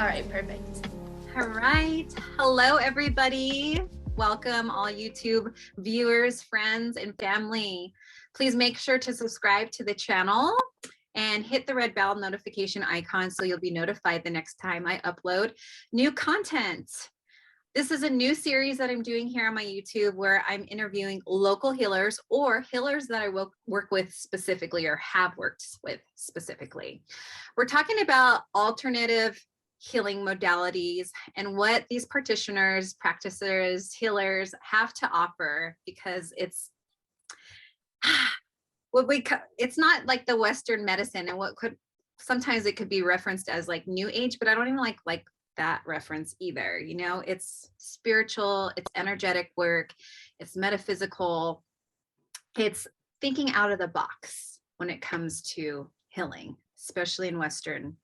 All right, perfect. All right. Hello, everybody. Welcome, all YouTube viewers, friends, and family. Please make sure to subscribe to the channel and hit the red bell notification icon so you'll be notified the next time I upload new content. This is a new series that I'm doing here on my YouTube where I'm interviewing local healers or healers that I will work with specifically or have worked with specifically. We're talking about alternative healing modalities and what these practitioners, practitioners, healers have to offer, because it's it's not like the Western medicine, and what could sometimes it could be referenced as like new age, but I don't even like that reference either. You know, it's spiritual, it's energetic work, it's metaphysical, it's thinking out of the box when it comes to healing, especially in Western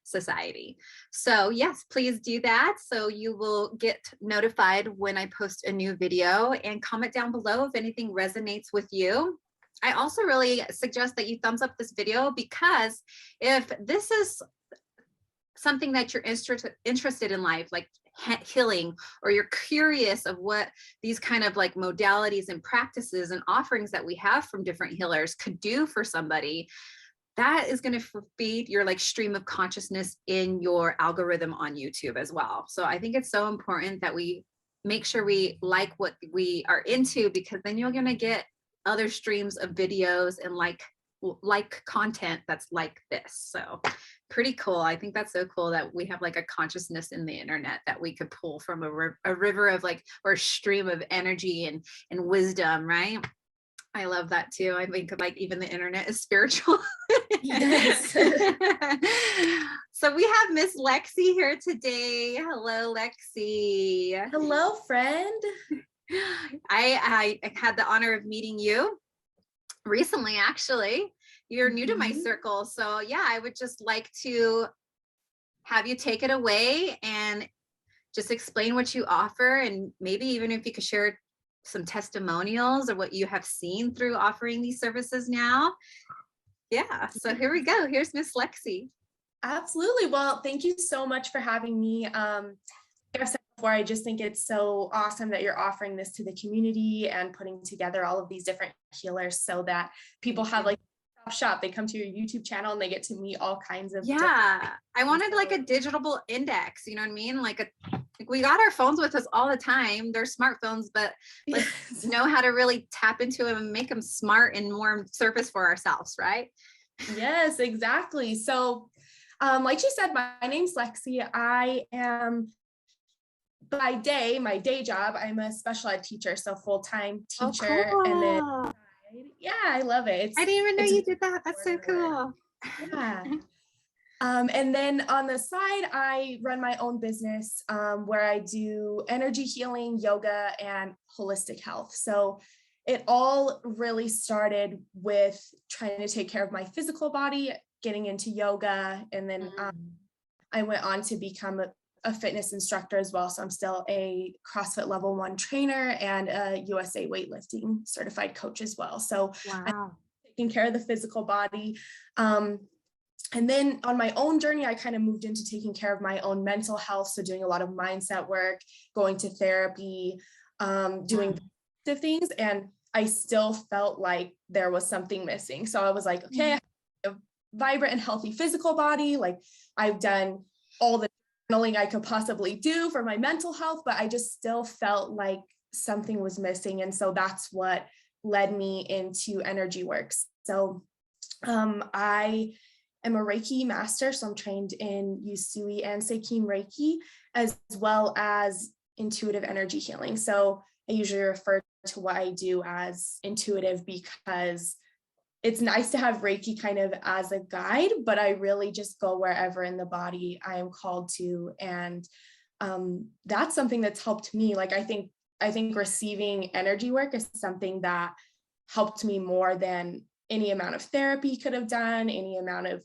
society. So yes, please do that so you will get notified when I post a new video, and comment down below if anything resonates with you. I also really suggest that you thumbs up this video, because if this is something that you're interested in life, like healing, or you're curious of what these kind of like modalities and practices and offerings that we have from different healers could do for somebody, that is going to feed your like stream of consciousness in your algorithm on YouTube as well. So I think it's so important that we make sure we like what we are into, because then you're going to get other streams of videos and like content that's like this. So pretty cool. I think that's so cool that we have like a consciousness in the internet that we could pull from a river of like, or a stream of energy and wisdom, right? I love that too. I think like even the internet is spiritual. Yes. So we have Miss Lexi here today. Hello, Lexi. Hello, friend. I had the honor of meeting you recently, actually. You're new to my circle. So yeah, I would just like to have you take it away and just explain what you offer, and maybe even if you could share some testimonials or what you have seen through offering these services now. Yeah, so here we go. Here's Miss Lexi. Absolutely. Well, thank you so much for having me. Like I've said before, I just think it's so awesome that you're offering this to the community and putting together all of these different healers so that people have like a shop. They come to your YouTube channel and they get to meet all kinds of I wanted like a digital index, you know what I mean? Like we got our phones with us all the time. They're smartphones, but let's know how to really tap into them and make them smart and more service for ourselves, right? Yes, exactly. So like she said, my name's Lexi. I am, by day, my day job, I'm a special ed teacher, so full-time teacher. Oh, cool. And then, yeah, I love it. I didn't even know you did that. That's so cool. Yeah. And then on the side, I run my own business where I do energy healing, yoga, and holistic health. So it all really started with trying to take care of my physical body, getting into yoga, and then I went on to become a fitness instructor as well. So I'm still a CrossFit level 1 trainer and a USA weightlifting certified coach as well. So I'm taking care of the physical body. And then on my own journey, I kind of moved into taking care of my own mental health. So doing a lot of mindset work, going to therapy, doing things. And I still felt like there was something missing. So I was like, okay, I have a vibrant and healthy physical body. Like I've done all the journaling I could possibly do for my mental health, but I just still felt like something was missing. And so that's what led me into energy works. So I am a Reiki Master. So I'm trained in Usui and Seikin Reiki, as well as intuitive energy healing. So I usually refer to what I do as intuitive, because it's nice to have Reiki kind of as a guide, but I really just go wherever in the body I am called to. And that's something that's helped me. Like, I think receiving energy work is something that helped me more than any amount of therapy could have done, any amount of,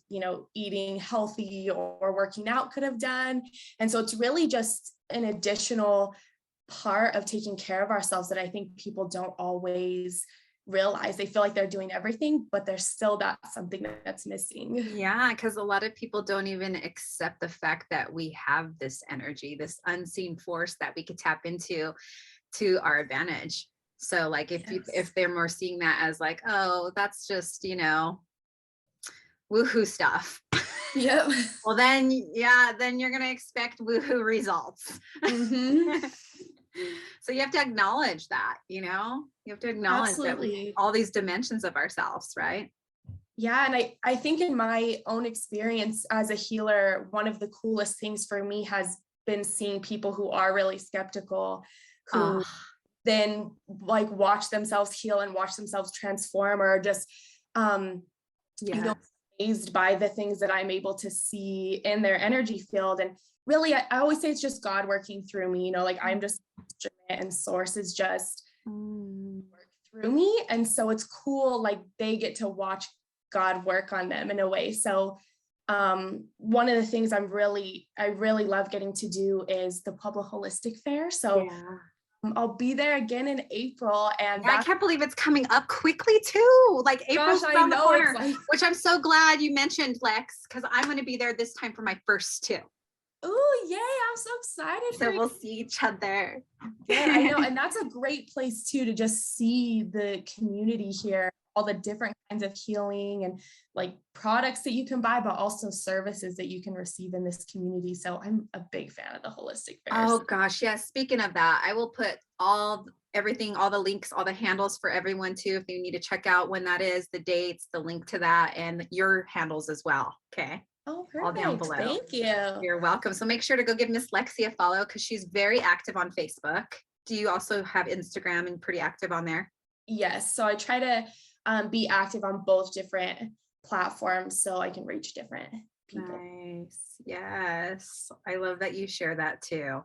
eating healthy or working out could have done. And so it's really just an additional part of taking care of ourselves that I think people don't always realize. They feel like they're doing everything, but there's still that something that's missing. Yeah, because a lot of people don't even accept the fact that we have this energy, this unseen force that we could tap into to our advantage. So like if they're more seeing that as like, oh, that's just, woohoo stuff. Yep. Well, then you're gonna expect woohoo results. Mm-hmm. So you have to acknowledge that, you have to acknowledge that Absolutely. all these dimensions of ourselves, right? Yeah. And I think in my own experience as a healer, one of the coolest things for me has been seeing people who are really skeptical, who Oh, then like watch themselves heal and watch themselves transform, or just yeah. amazed by the things that I'm able to see in their energy field. And really, I always say it's just God working through me, like I'm just an instrument and source is just work through me. And so it's cool, like they get to watch God work on them in a way. So one of the things I really love getting to do is the Pueblo Holistic Fair. So Yeah. I'll be there again in April, and I can't believe it's coming up quickly too. Like April's gosh, I around the know corner, it's like, which I'm so glad you mentioned, Lex, because I'm going to be there this time for my first too. oh yay, I'm so excited for So you. we'll see each other. Yeah, I know. And that's a great place too, to just see the community here, all the different kinds of healing and like products that you can buy, but also services that you can receive in this community. So I'm a big fan of the holistic fairs. Oh gosh, yes. Speaking of that, I will put everything, all the links, all the handles for everyone too, if you need to check out when that is, the dates, the link to that, and your handles as well. Okay. Oh, All down perfect. below. Thank you. You're welcome. So make sure to go give Miss Lexi a follow because she's very active on Facebook. Do you also have Instagram and pretty active on there? Yes. So I try to be active on both different platforms so I can reach different people. Nice. Yes. I love that you share that too.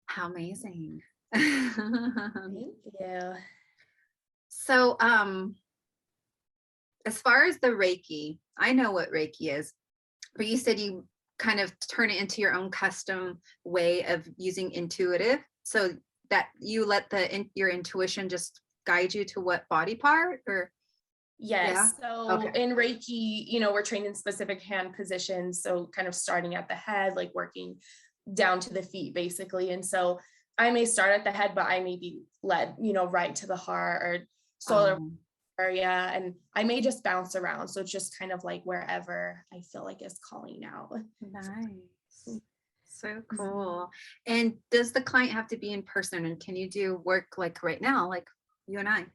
How amazing. Thank you. So, as far as the Reiki, I know what Reiki is, but you said you kind of turn it into your own custom way of using intuitive, so that you let your intuition just guide you to what body part, or Yes. yeah. So Okay. in Reiki, we're trained in specific hand positions. So kind of starting at the head, like working down to the feet, basically. And so I may start at the head, but I may be led, right to the heart or solar area. And I may just bounce around. So it's just kind of like wherever I feel like is calling out. Nice. So cool. And does the client have to be in person, and can you do work like right now, like you and I?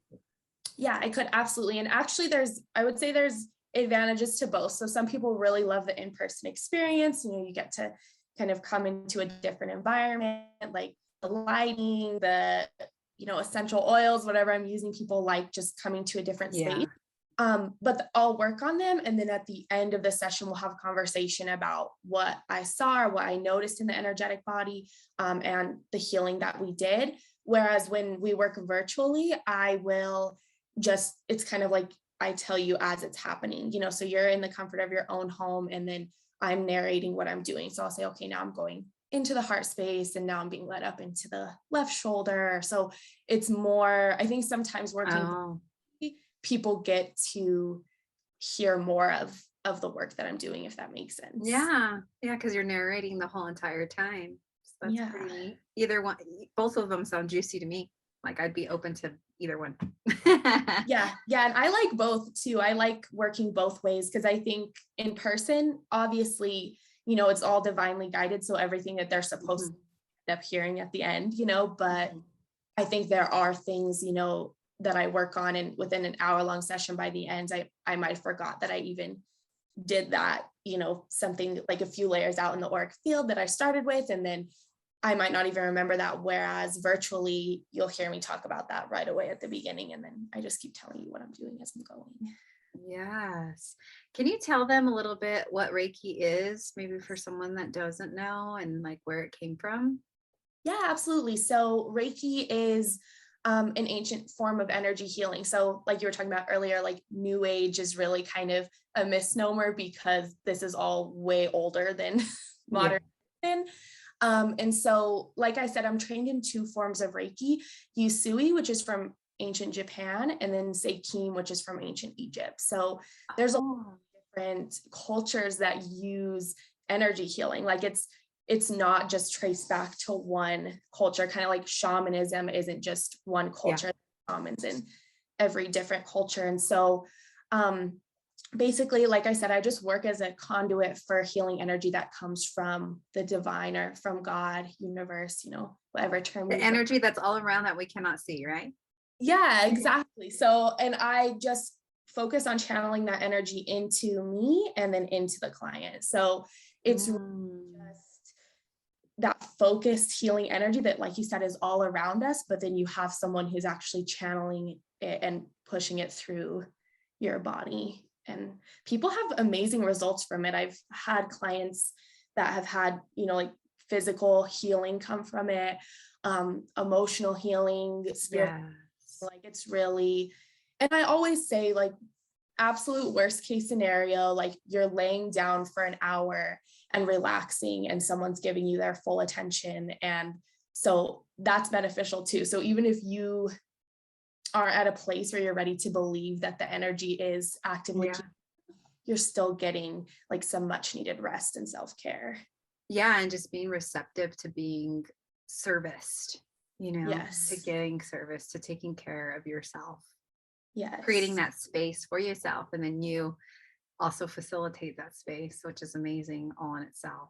Yeah, I could absolutely. And actually I would say there's advantages to both. So some people really love the in-person experience. You get to kind of come into a different environment, like the lighting, the, essential oils, whatever I'm using, people like just coming to a different space. But I'll work on them. And then at the end of the session, we'll have a conversation about what I saw or what I noticed in the energetic body, and the healing that we did. Whereas when we work virtually, it's kind of like I tell you as it's happening, so you're in the comfort of your own home, and then I'm narrating what I'm doing. So I'll say, okay, now I'm going into the heart space, and now I'm being led up into the left shoulder. So it's more, I think sometimes working, people get to hear more of the work that I'm doing, if that makes sense. Yeah. Because you're narrating the whole entire time. So that's pretty neat. Either one, both of them sound juicy to me. Like I'd be open to either one. Yeah. And I like both too. I like working both ways because I think in person, obviously, it's all divinely guided. So everything that they're supposed to end up hearing at the end, but I think there are things, that I work on, and within an hour-long session by the end, I might have forgot that I even did that, something like a few layers out in the auric field that I started with, and then I might not even remember that. Whereas virtually, you'll hear me talk about that right away at the beginning. And then I just keep telling you what I'm doing as I'm going. Yes. Can you tell them a little bit what Reiki is, maybe for someone that doesn't know, and like where it came from? Yeah, absolutely. So Reiki is an ancient form of energy healing. So like you were talking about earlier, like New Age is really kind of a misnomer because this is all way older than modern medicine. And so, like I said, I'm trained in two forms of Reiki, Usui, which is from ancient Japan, and then Seikin, which is from ancient Egypt. So there's a lot of different cultures that use energy healing. Like it's not just traced back to one culture, kind of like shamanism isn't just one culture. Yeah. Shamans in every different culture. And so basically, like I said, I just work as a conduit for healing energy that comes from the divine or from God, universe, whatever term. The energy that's all around that we cannot see, right? Yeah, exactly. So, and I just focus on channeling that energy into me and then into the client. So it's just that focused healing energy that, like you said, is all around us, but then you have someone who's actually channeling it and pushing it through your body. And people have amazing results from it. I've had clients that have had, like physical healing come from it, emotional healing, spiritual. Like it's really, and I always say, like, absolute worst case scenario, like you're laying down for an hour and relaxing and someone's giving you their full attention. And so that's beneficial too. So even if you are at a place where you're ready to believe that the energy is actively, you're still getting like some much needed rest and self-care. Yeah. And just being receptive to being serviced, Yes. to getting service, to taking care of yourself. Yes. Creating that space for yourself. And then you also facilitate that space, which is amazing all in itself.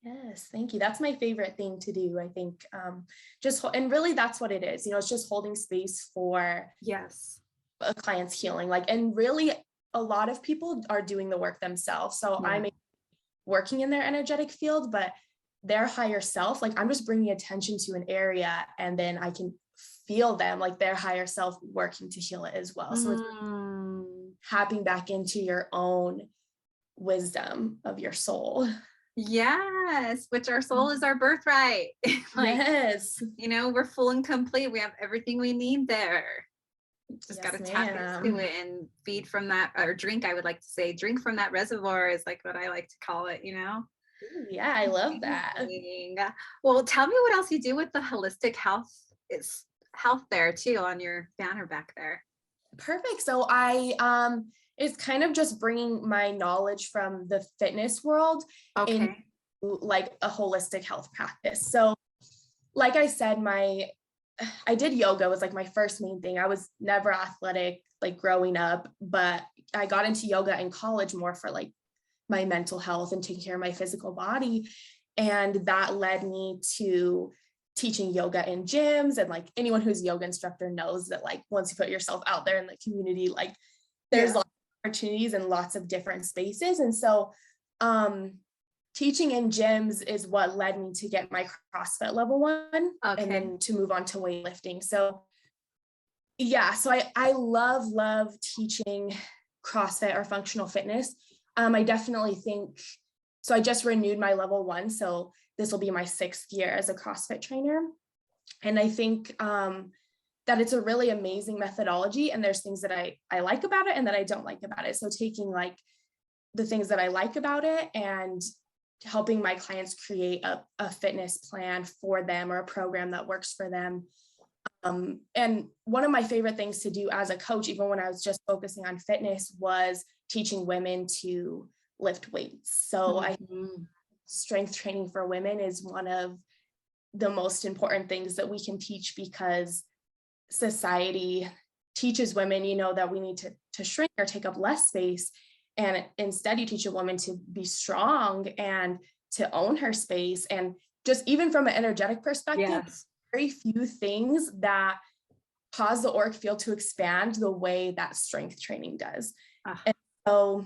Yes, thank you. That's my favorite thing to do. I think and really that's what it is. It's just holding space for a client's healing. Like, and really a lot of people are doing the work themselves. So I'm working in their energetic field, but their higher self, like I'm just bringing attention to an area and then I can feel them, like their higher self working to heal it as well. So it's tapping back into your own wisdom of your soul. Yes, which our soul is our birthright. Yes. We're full and complete. We have everything we need there. Just got to tap into it and feed from that, or drink. I would like to say drink from that reservoir is like what I like to call it, Ooh, yeah, I love that. Well, tell me what else you do with the holistic health there too on your banner back there. Perfect. So I it's kind of just bringing my knowledge from the fitness world into like a holistic health practice. So like I said, I did yoga was like my first main thing. I was never athletic like growing up, but I got into yoga in college more for like my mental health and taking care of my physical body. And that led me to teaching yoga in gyms. And like anyone who's a yoga instructor knows that like once you put yourself out there in the community, like there's lots of opportunities and lots of different spaces. And so teaching in gyms is what led me to get my CrossFit level 1 and then to move on to weightlifting. So so I love teaching CrossFit or functional fitness. I definitely think, so I just renewed my level 1. So this will be my 6th year as a CrossFit trainer. And I think that it's a really amazing methodology. And there's things that I like about it and that I don't like about it. So taking like the things that I like about it and helping my clients create a fitness plan for them or a program that works for them. And one of my favorite things to do as a coach, even when I was just focusing on fitness, was teaching women to lift weights. So I think strength training for women is one of the most important things that we can teach, because society teaches women, that we need to shrink or take up less space. And instead you teach a woman to be strong and to own her space. And just even from an energetic perspective, very few things that cause the auric field to expand the way that strength training does. And so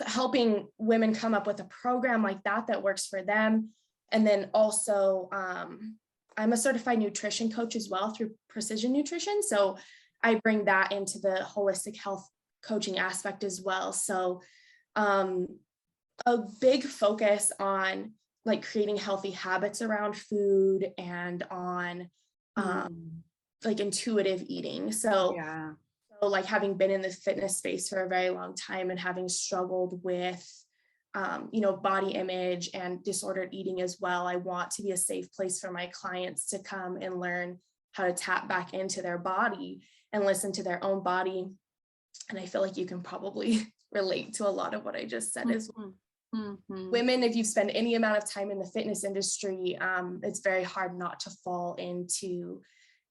helping women come up with a program like that works for them. And then also I'm a certified nutrition coach as well through Precision Nutrition. So I bring that into the holistic health coaching aspect as well. So a big focus on like creating healthy habits around food and on like intuitive eating. So like having been in the fitness space for a very long time and having struggled with body image and disordered eating as well, I want to be a safe place for my clients to come and learn how to tap back into their body and listen to their own body. And I feel like you can probably relate to a lot of what I just said as well. Women, if you spend any amount of time in the fitness industry, it's very hard not to fall into,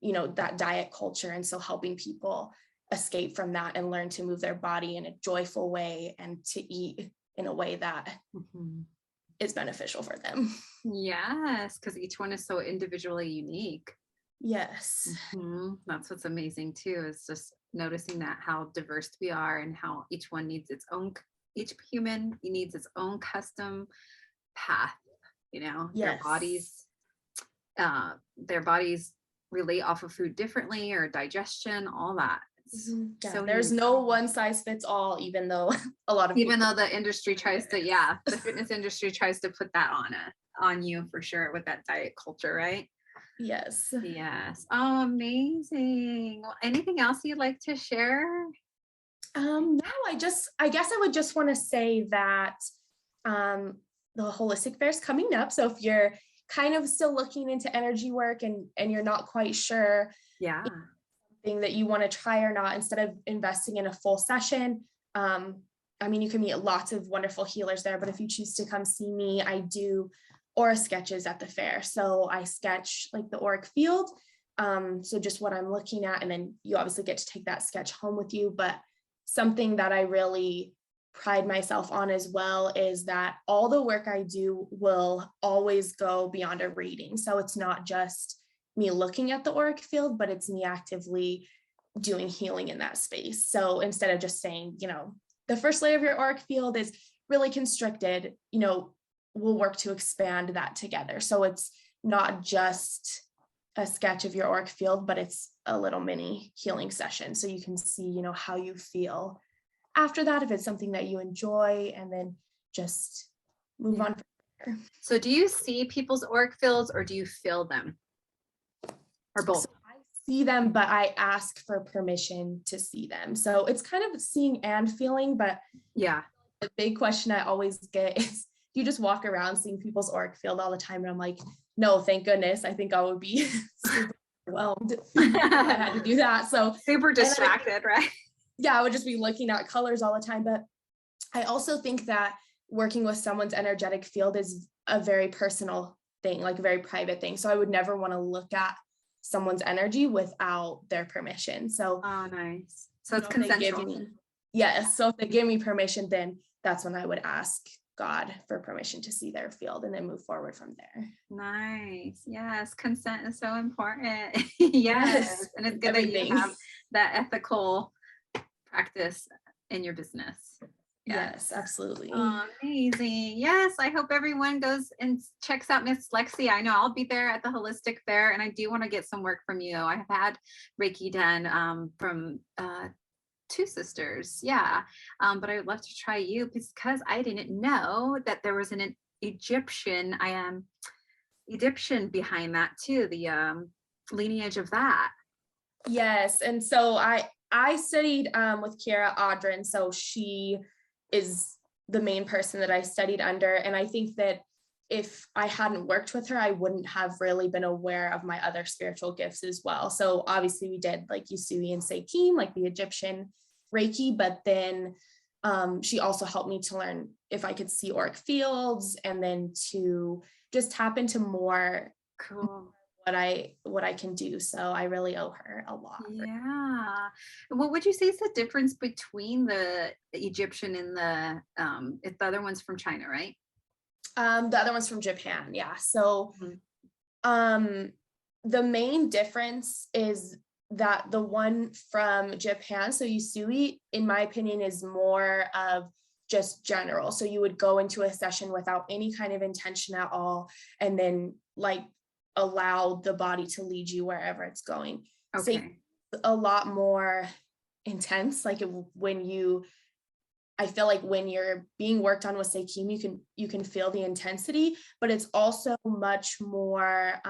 you know, that diet culture. And so helping people escape from that and learn to move their body in a joyful way and to eat in a way that is beneficial for them. Yes, because each one is so individually unique. Yes. That's what's amazing too, is just noticing that how diverse we are and how each one needs its own, each human needs its own custom path, you know. Yes. Their bodies relate off of food differently, or digestion, all that. Yeah, So there's no one size fits all, even though a lot of though the industry tries to, the fitness industry tries to put that on you for sure with that diet culture, right? Yes. Oh, amazing. Well, anything else you'd like to share? No, I guess I would just want to say that the holistic fair is coming up. So if you're kind of still looking into energy work and you're not quite sure something that you want to try or not, instead of investing in a full session, I mean, you can meet lots of wonderful healers there, but if you choose to come see me, I do aura sketches at the fair. So I sketch like the auric field. So just what I'm looking at, and then you obviously get to take that sketch home with you. But something that I really pride myself on as well is that all the work I do will always go beyond a reading. So it's not just me looking at the auric field, but it's me actively doing healing in that space. So instead of just saying, you know, the first layer of your auric field is really constricted, you know, we'll work to expand that together. So it's not just a sketch of your auric field, but it's a little mini healing session. So you can see, you know, how you feel after that, if it's something that you enjoy, and then just move on from there. So do you see people's auric fields, or do you feel them? Or both? So I see them, but I ask for permission to see them. So it's kind of seeing and feeling, but the big question I always get is, you just walk around seeing people's auric field all the time. And I'm like, no, thank goodness. I think I would be super overwhelmed if I had to do that. So super distracted, right? Yeah, I would just be looking at colors all the time. But I also think that working with someone's energetic field is a very personal thing, like a very private thing. So I would never want to look at someone's energy without their permission. So nice. So it's consensual. Yes. So if they give me permission, then that's when I would ask God for permission to see their field and then move forward from there. Nice. Yes. Consent is so important. Yes. And it's good that you have that ethical practice in your business. Yes, absolutely. Amazing. Yes, I hope everyone goes and checks out Miss Lexi. I know I'll be there at the holistic fair, and I do want to get some work from you. I have had Reiki done from two sisters, but I would love to try you, because I didn't know that there was an Egyptian behind that too, the lineage of that. Yes, and so I studied with Kiara Audrin, so she is the main person that I studied under. And I think that if I hadn't worked with her, I wouldn't have really been aware of my other spiritual gifts as well. So obviously we did like Usui and Seikim, like the Egyptian Reiki, but then she also helped me to learn if I could see auric fields, and then to just tap into more what I can do. So I really owe her a lot. Yeah. What would you say is the difference between the Egyptian and the other one's from China, right? The other one's from Japan. Yeah. So the main difference is that the one from Japan, so Usui, in my opinion, is more of just general. So you would go into a session without any kind of intention at all, and then like allow the body to lead you wherever it's going. Okay. So a lot more intense. Like I feel like when you're being worked on with Seikim, you can feel the intensity, but it's also much more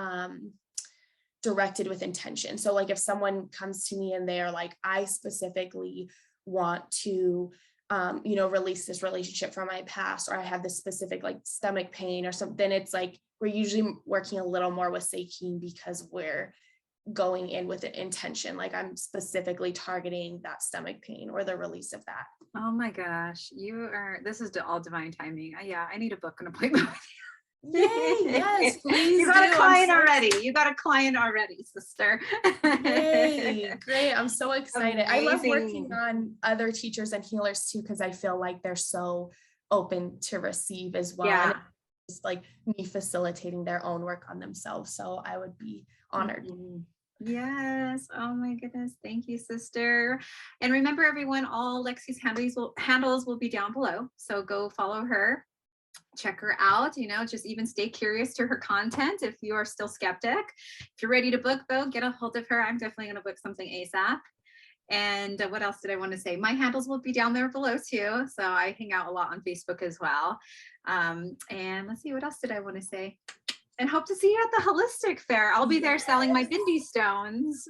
directed with intention. So like if someone comes to me and they're like, I specifically want to release this relationship from my past, or I have this specific like stomach pain or something, then it's like we're usually working a little more with Seikim, because we're going in with an intention, like I'm specifically targeting that stomach pain or the release of that. Oh my gosh, this is all divine timing. Yeah, I need to book an appointment with you. Yay, yes, please. You got do. a client already. You got a client already, sister. Yay, great. I'm so excited. Amazing. I love working on other teachers and healers too, because I feel like they're so open to receive as well. Yeah. And it's like me facilitating their own work on themselves. So I would be honored. Mm-hmm. Yes. Oh my goodness. Thank you, sister. And remember, everyone, all Lexi's handles will be down below. So go follow her, check her out, just even stay curious to her content if you are still skeptic. If you're ready to book, though, get a hold of her. I'm definitely going to book something ASAP. And what else did I want to say? My handles will be down there below too. So I hang out a lot on Facebook as well. And let's see, what else did I want to say? And hope to see you at the Holistic Fair. I'll be there selling my Bindi stones.